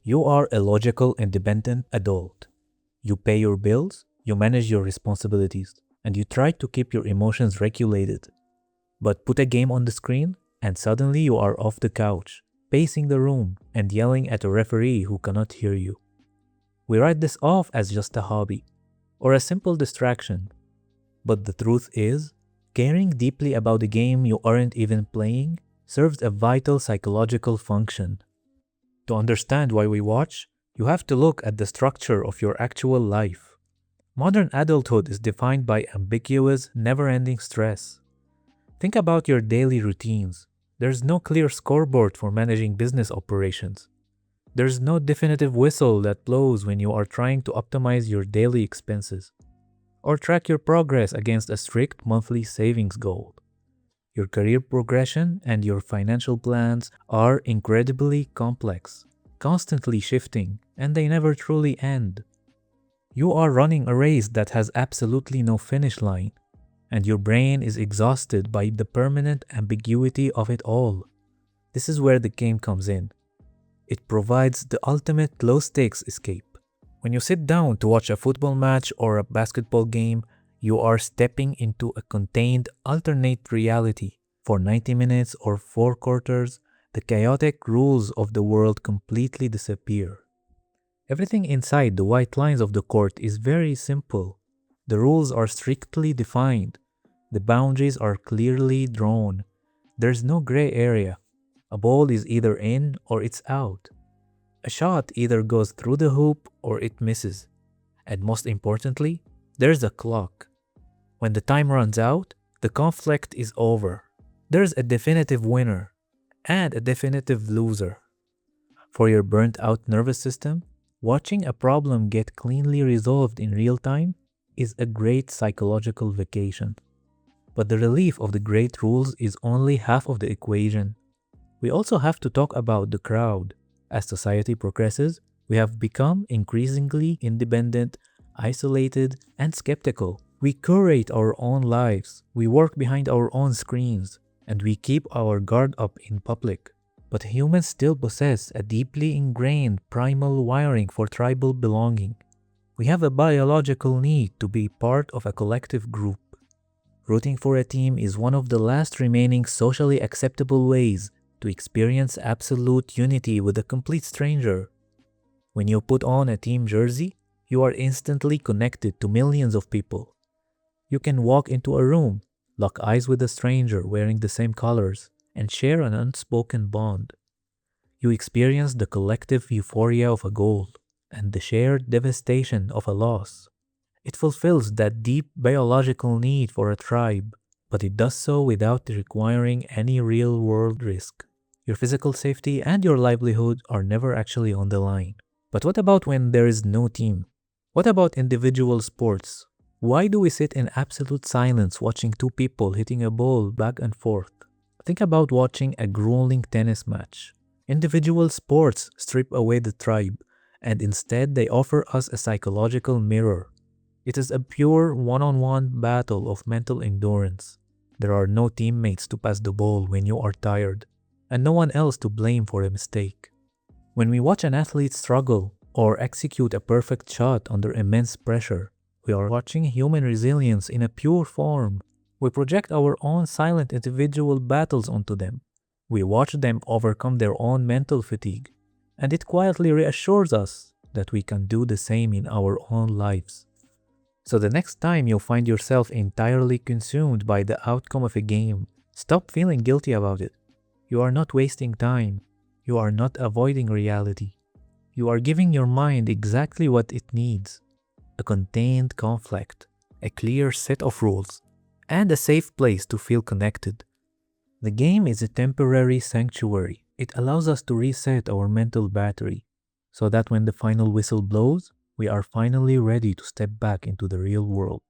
You are a logical, independent adult. You pay your bills, you manage your responsibilities, and you try to keep your emotions regulated. But put a game on the screen, and suddenly you are off the couch, pacing the room, and yelling at a referee who cannot hear you. We write this off as just a hobby, or a simple distraction. But the truth is, caring deeply about a game you aren't even playing serves a vital psychological function. To understand why we watch, you have to look at the structure of your actual life. Modern adulthood is defined by ambiguous, never-ending stress. Think about your daily routines. There's no clear scoreboard for managing business operations. There's no definitive whistle that blows when you are trying to optimize your daily expenses or track your progress against a strict monthly savings goal. Your career progression and your financial plans are incredibly complex, constantly shifting, and they never truly end. You are running a race that has absolutely no finish line, and your brain is exhausted by the permanent ambiguity of it all. This is where the game comes in. It provides the ultimate low-stakes escape. When you sit down to watch a football match or a basketball game, you are stepping into a contained alternate reality. For 90 minutes or 4 quarters, the chaotic rules of the world completely disappear. Everything inside the white lines of the court is very simple. The rules are strictly defined. The boundaries are clearly drawn. There's no gray area. A ball is either in or it's out. A shot either goes through the hoop or it misses. And most importantly, there's a clock. When the time runs out, the conflict is over. There's a definitive winner and a definitive loser. For your burnt out nervous system, watching a problem get cleanly resolved in real time is a great psychological vacation. But the relief of the great rules is only half of the equation. We also have to talk about the crowd. As society progresses, we have become increasingly independent, isolated, and skeptical. We curate our own lives, we work behind our own screens, and we keep our guard up in public. But humans still possess a deeply ingrained primal wiring for tribal belonging. We have a biological need to be part of a collective group. Rooting for a team is one of the last remaining socially acceptable ways to experience absolute unity with a complete stranger. When you put on a team jersey, you are instantly connected to millions of people. You can walk into a room, lock eyes with a stranger wearing the same colors, and share an unspoken bond. You experience the collective euphoria of a goal and the shared devastation of a loss. It fulfills that deep biological need for a tribe, but it does so without requiring any real-world risk. Your physical safety and your livelihood are never actually on the line. But what about when there is no team? What about individual sports? Why do we sit in absolute silence watching two people hitting a ball back and forth? Think about watching a grueling tennis match. Individual sports strip away the tribe, and instead they offer us a psychological mirror. It is a pure one-on-one battle of mental endurance. There are no teammates to pass the ball when you are tired, and no one else to blame for a mistake. When we watch an athlete struggle or execute a perfect shot under immense pressure, we are watching human resilience in a pure form. We project our own silent individual battles onto them. We watch them overcome their own mental fatigue, and it quietly reassures us that we can do the same in our own lives. So the next time you find yourself entirely consumed by the outcome of a game, stop feeling guilty about it. You are not wasting time. You are not avoiding reality. You are giving your mind exactly what it needs: a contained conflict, a clear set of rules, and a safe place to feel connected. The game is a temporary sanctuary. It allows us to reset our mental battery so that when the final whistle blows, we are finally ready to step back into the real world.